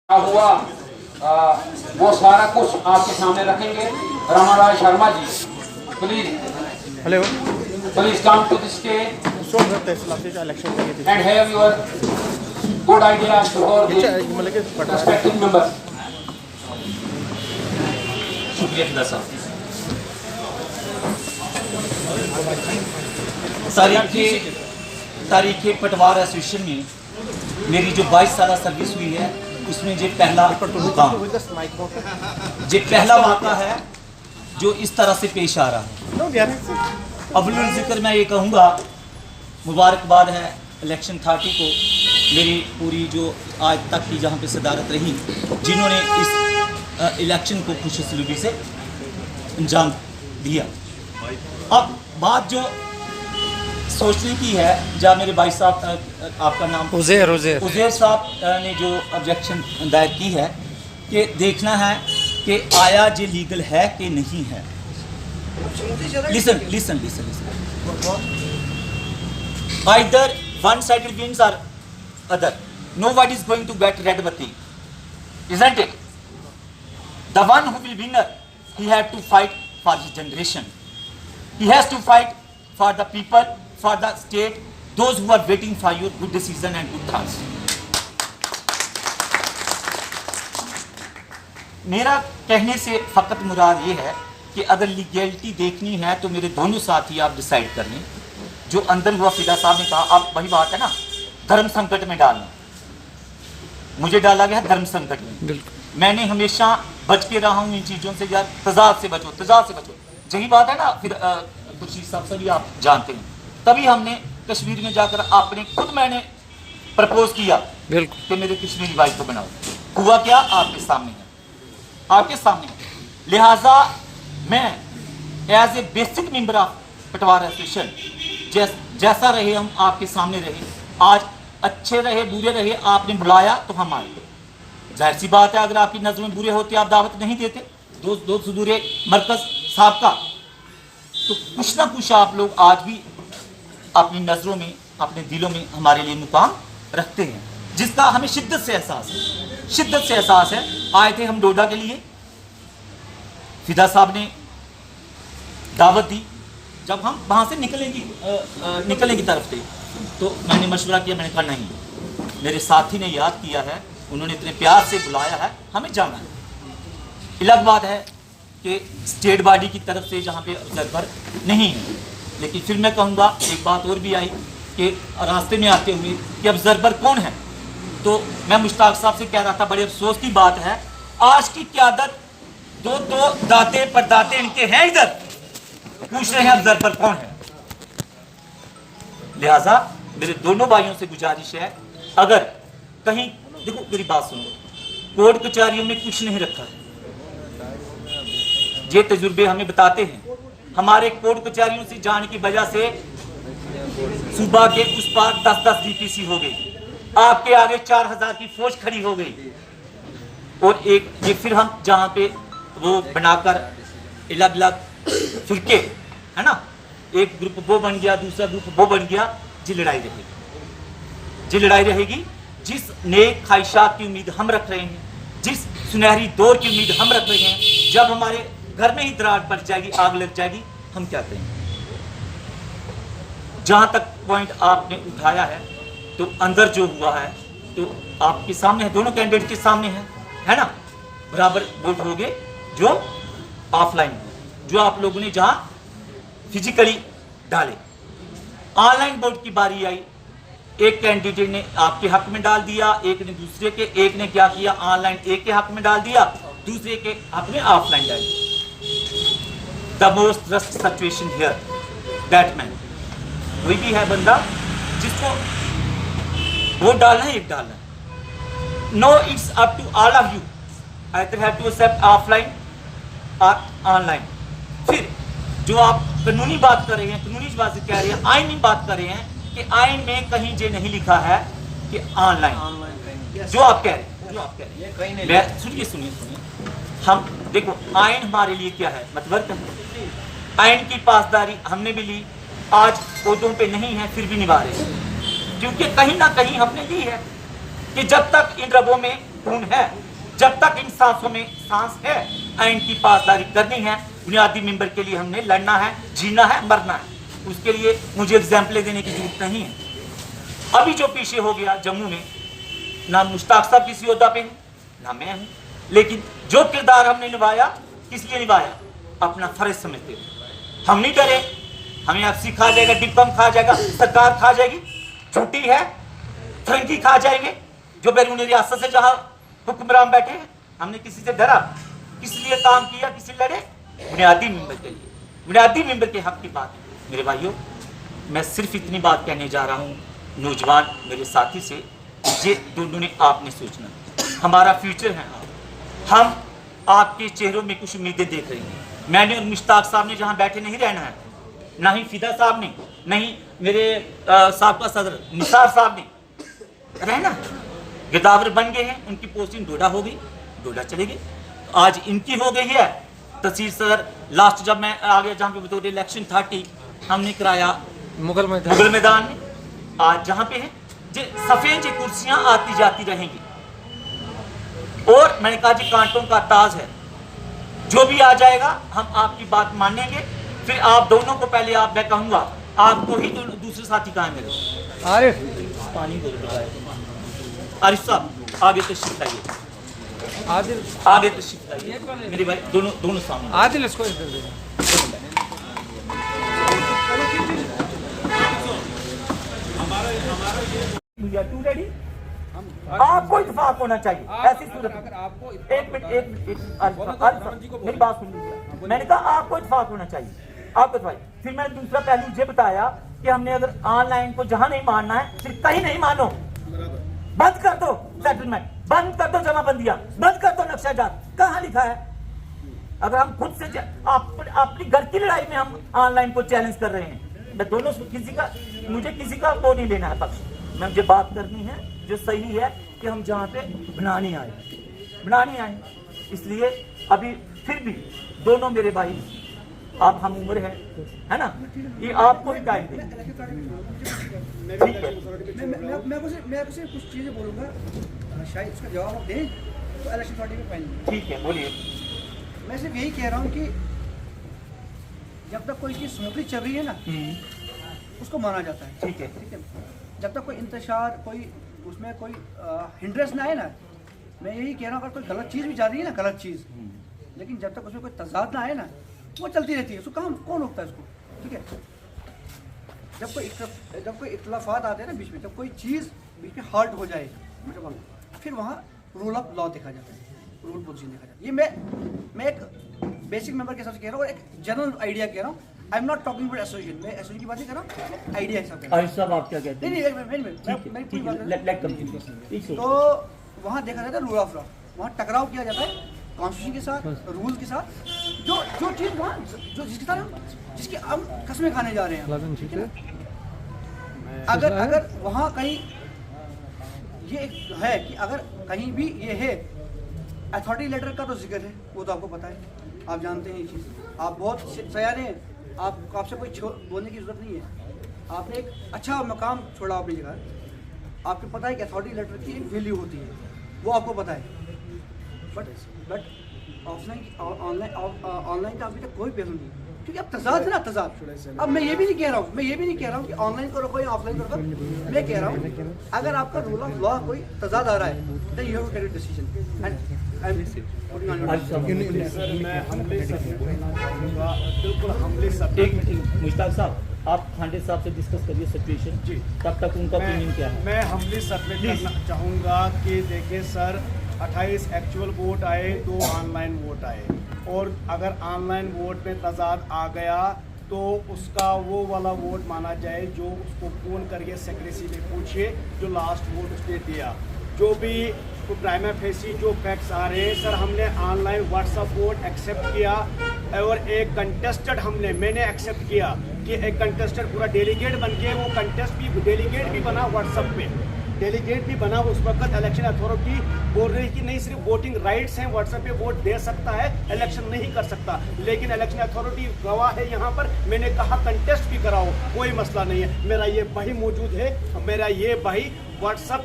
हुआ वो सारा कुछ आपके सामने रखेंगे। Ramaray Sharma ji, please hello please come to the stage and have your good ideas for the respective members. शुक्रिया फिदा साहब। तारीख पटवार एसोसिएशन में मेरी जो 22 साल सर्विस हुई है उसमें ये पहला मुकाम, ये पहला वाक़ा है जो इस तरह से पेश आ रहा है। अव्वल जिक्र मैं ये कहूँगा, मुबारकबाद है इलेक्शन अथॉरिटी को, मेरी पूरी जो आज तक की जहाँ पे सदारत रही, जिन्होंने इस इलेक्शन को खुशसलूकी से अंजाम दिया। अब बात जो सोचने की है, जहाँ मेरे भाई साहब, आपका नाम उज़ैर साहब ने जो ऑब्जेक्शन दायर की है कि देखना है कि आया ये लीगल है कि नहीं है। Listen either one sided wins or other, nobody is going to get red bati, isn't it? The one who will winner, he had to fight for his generation, he has to fight for the people, for the state, those who are waiting for your good decision and good thoughts. मेरा कहने से फ़कत मुराद ये है कि अगर legality देखनी है तो मेरे दोनों साथी आप डिसाइड कर लें। जो अंदर हुआ, फिदा साहब ने कहा, आप वही बात है ना, धर्म संकट में डालना, मुझे डाला गया धर्म संकट में। मैंने हमेशा बच के रहा हूँ इन चीज़ों से, यार तजाद से बचो, यही बात है ना। फिर खुर्शीद साहब सभी आप जानते हैं, तभी हमने कश्मीर में जाकर आपने खुद मैंने प्रपोज किया कि मेरे कश्मीरी वाइफ को बनाओ। हुआ क्या? आपके सामने है, आपके सामने है। लिहाजा मैं as a basic member of Patwar association, जैसा रहे हम आपके सामने रहे, आज अच्छे रहे बुरे रहे, आपने बुलाया तो हम आए। जाहिर सी बात है, अगर आपकी नज़रों में बुरे होते आप दावत नहीं देते। दोस्त सुदूरे मरकज़ साहब का, तो कुछ ना कुछ आप लोग आज भी अपनी नज़रों में, अपने दिलों में हमारे लिए मुकाम रखते हैं, जिसका हमें शिद्दत से एहसास है। आए थे हम डोडा के लिए, फिदा साहब ने दावत दी। जब हम वहाँ से निकलने की तरफ थे तो मैंने मशवरा किया, मैंने कहा नहीं, मेरे साथी ने याद किया है, उन्होंने इतने प्यार से बुलाया है, हमें जाना है। अलग बात है कि स्टेट बॉडी की तरफ से जहाँ पे ऑब्जर्वर नहीं है, लेकिन फिर मैं कहूँगा एक बात और भी आई कि रास्ते में आते हुए कि ऑब्जर्वर कौन है, तो मैं मुश्ताक साहब से कह रहा था, बड़े अफसोस की बात है, आज की क़यादत दो दाते परदाते इनके हैं इधर, पूछ रहे हैं ऑब्जर्वर कौन है। लिहाजा मेरे दोनों भाइयों से गुजारिश है, अगर कहीं, देखो मेरी बात सुनो, कोर्ट कचहरियों में कुछ नहीं रखा है, ये तजुर्बे हमें बताते हैं। हमारे कोर्ट कचहरियों से जाने की वजह से सूबा के उस पार 10-10 डीपीसी हो गई, आपके आगे 4000 की फौज खड़ी हो गई, और एक ये फिर हम जहाँ पे वो बनाकर अलग अलग फिरके है ना, एक ग्रुप वो बन गया, दूसरा ग्रुप वो बन गया, जी लड़ाई रहेगी। जिस नेक ख्वाहिशात की उम्मीद हम रख रहे हैं, जिस सुनहरी दौर की उम्मीद हम रख रहे हैं, जब हमारे घर में ही दरार पड़ जाएगी, आग लग जाएगी, हम क्या करेंगे? जहाँ तक पॉइंट आपने उठाया है, तो अंदर जो हुआ है तो आपके सामने है, दोनों कैंडिडेट के सामने है ना, बराबर वोट हो गए जो ऑफलाइन, जो आप लोगों ने जहाँ फिजिकली डाले। ऑनलाइन वोट की बारी आई, एक कैंडिडेट ने आपके हक में डाल दिया, एक ने दूसरे के, एक ने क्या किया, ऑनलाइन एक के हक में डाल दिया, दूसरे के हक में ऑफलाइन डाल दिया। The most worst situation here, that man, कोई भी है बंदा जिसको वोट डालना है, एक डालना है। No, it's up to all of you, either have to accept offline और ऑनलाइन। फिर जो आप कानूनी बात कर रहे हैं, कानूनी बात से कह रहे हैं, आईनी बात कर रहे हैं कि आइन में कहीं ये नहीं लिखा है कि ऑनलाइन, जो आप कह रहे हैं, सुनिए, हम देखो आइन हमारे लिए क्या है, मतलब आइन की पासदारी हमने भी ली, आज ओहदों पे नहीं है फिर भी निभा रहे हैं, क्योंकि कहीं ना कहीं हमने ली है कि जब तक इन रबों में खून है, जब तक इन सांसों में सांस है, आइन की पासदारी करनी है। बुनियादी मेंबर के लिए हमने लड़ना है, जीना है, मरना है। उसके लिए मुझे एग्जाम्पलें देने की जरूरत नहीं है। अभी जो पीछे हो गया जम्मू में, ना मुश्ताक साहब किसी ओहदा पे हैं, ना मैं हूं, लेकिन जो किरदार हमने निभाया, किस लिए निभाया? अपना फर्ज समझते हुए। हम नहीं डरे, हमें एफसी खा जाएगा, डिब्बम खा जाएगा, सरकार खा जाएगी, छुट्टी है, फ्रंकी खा जाएंगे, जो बैरून रियासत से जहां हुक्मरान बैठे हैं। हमने किसी से डरा? किस लिए काम किया, किसी लड़े? बुनियादी मेंबर के लिए, बुनियादी मेंबर के हक की बात है। मेरे भाइयों, मैं सिर्फ इतनी बात कहने जा रहा हूँ नौजवान मेरे साथी से, ये दोनों ने आपने सोचना, हमारा फ्यूचर है। हम आपके चेहरों में कुछ उम्मीदें देख रहे हैं। मैंने और मुश्ताक साहब ने जहाँ बैठे नहीं रहना है, ना ही फिदा साहब ने, नहीं मेरे साबका सदर निसार साहब ने रहना। गिरदावर बन गए हैं, उनकी पोस्टिंग डोडा हो गई, डोडा चले गए। आज इनकी हो गई है तहसील सदर। लास्ट जब मैं आ गया जहाँ पे बतौर इलेक्शन 30 हमने कराया मुगल मैदान में। आज जहाँ पे है सफेद जी कुर्सियां आती जाती रहेंगी, और मैंने कहा जी कांटों का ताज है, जो भी आ जाएगा हम आपकी बात मानेंगे। फिर आप दोनों को पहले आप, मैं कहूंगा आपको ही, दूसरे साथी कहाँ मेरे? आरिफ, पानी आरिफ साहब आगे तशरीफ लाइए, आदिल आगे तशरीफ लाइए मेरे भाई, दोनों सामने। आदिल इसको टू रेडी, आपको इत्तेफाक होना चाहिए। ऐसी सूरत आपको एक मिनट मेरी बात सुन लीजिए। मैंने कहा आपको इत्तेफाक होना चाहिए, आपको इत्तेफाक। फिर मैंने दूसरा पहलू ये बताया कि हमने अगर ऑनलाइन को जहां नहीं मानना है, फिर कहीं नहीं मानो, बंद कर दो सेटलमेंट, बंद कर दो जमाबंदियां, बंद कर दो नक्शाजात। कहाँ लिखा है? अगर हम खुद से अपनी घर की लड़ाई में हम ऑनलाइन को चैलेंज कर रहे हैं, मैं दोनों मुझे किसी का वो नहीं लेना है पक्ष, मुझे बात करनी है जो सही है कि हम जहाँ पे बनाने आए। इसलिए अभी फिर भी दोनों मेरे भाई, आप हम उम्र है ना, ये आपको ही टाइम देंगे। मैं कुछ चीजें बोलूंगा, शायद उसका जवाब आप दें तो इलेक्शन अथॉरिटी में पाएंगे। ठीक है, बोलिए। मैं सिर्फ यही कह रहा हूँ कि जब तक कोई चीज स्मूथली चल रही है ना, उसको माना जाता है। ठीक है। जब तक कोई इंतशार, कोई उसमें कोई हिंड्रेंस ना आए ना, मैं यही कह रहा हूँ, अगर कोई गलत चीज़ भी जा रही है ना, गलत चीज़, लेकिन जब तक उसमें कोई तजाद ना आए ना, वो चलती रहती है। उसको काम कौन रोकता है उसको? ठीक है। जब कोई इख्तलाफात आते हैं ना बीच में, जब कोई चीज़ बीच में हॉल्ट हो जाए, फिर वहाँ रूल ऑफ लॉ देखा जाता है, रूल पोजीशन देखा जाता है। ये मैं एक बेसिक मेंबर के हिसाब से कह रहा हूँ और एक जनरल आइडिया कह रहा हूँ। I am not talking about association, मैं एसोसिएशन की बात नहीं कर रहा हूँ, आइडिया हिसाब से। आरिफ साहब आप क्या कहते हैं? नहीं, तो वहाँ देखा जाता है रूल ऑफ लॉ, वहाँ टकराव किया जाता है कॉन्स्टिट्यूशन के साथ, रूल्स के साथ, जो चीज़ वहाँ जो जिसकी हम कस्में खाने जा रहे हैं, ठीक है ना? अगर वहाँ कहीं ये है कि अगर कहीं भी ये है, अथॉरिटी लेटर का तो जिक्र है, वो तो आपको पता है, आप जानते हैं ये चीज़, आप बहुत सयाने हैं, आपसे कोई बोलने की जरूरत नहीं है। आपने एक अच्छा मकाम छोड़ा अपनी जगह, आपको पता है कि अथॉरिटी लेटर की एक वैल्यू होती है, वो आपको पता है। बट ऑनलाइन का अभी तक कोई पहलू नहीं, क्योंकि अब तजाद है ना, तजाद। अब मैं ये भी नहीं कह रहा हूँ कि ऑनलाइन को रोको या ऑफलाइन को रोको। मैं कह रहा हूँ अगर आपका रूल ऑफ लॉ कोई तजाद आ रहा है, then you have to take a decision. Mushtaq साहब, आप खांडे साहब से डिस्कस करिए सिचुएशन जी, तब तक उनका ओपिनियन क्या है? मैं हम्बली सबमिट करना चाहूँगा कि देखिए सर, 28 एक्चुअल वोट आए, 2 ऑनलाइन वोट आए, और अगर ऑनलाइन वोट में तजाद आ गया तो उसका वो वाला वोट माना जाए जो उसको फ़ोन करके सेक्रेसी में पूछे जो लास्ट वोट उसने दिया। जो भी प्राइमा फेसी जो फैक्ट्स आ रहे हैं सर, हमने ऑनलाइन व्हाट्सअप वोट एक्सेप्ट किया, और एक कंटेस्टेड मैंने एक्सेप्ट किया कि एक कंटेस्टेड पूरा डेलीगेट बन के, वो कंटेस्ट भी डेलीगेट भी बना, व्हाट्सअप पे डेलीगेट भी बना। उस वक्त इलेक्शन अथॉरिटी बोल रही कि नहीं, सिर्फ वोटिंग राइट्स हैं, व्हाट्सएप पे वोट दे सकता है, इलेक्शन नहीं कर सकता। लेकिन इलेक्शन अथॉरिटी गवाह है यहाँ पर, मैंने कहा कंटेस्ट भी कराओ, कोई मसला नहीं है। मेरा ये भाई मौजूद है, मेरा ये भाई व्हाट्सएप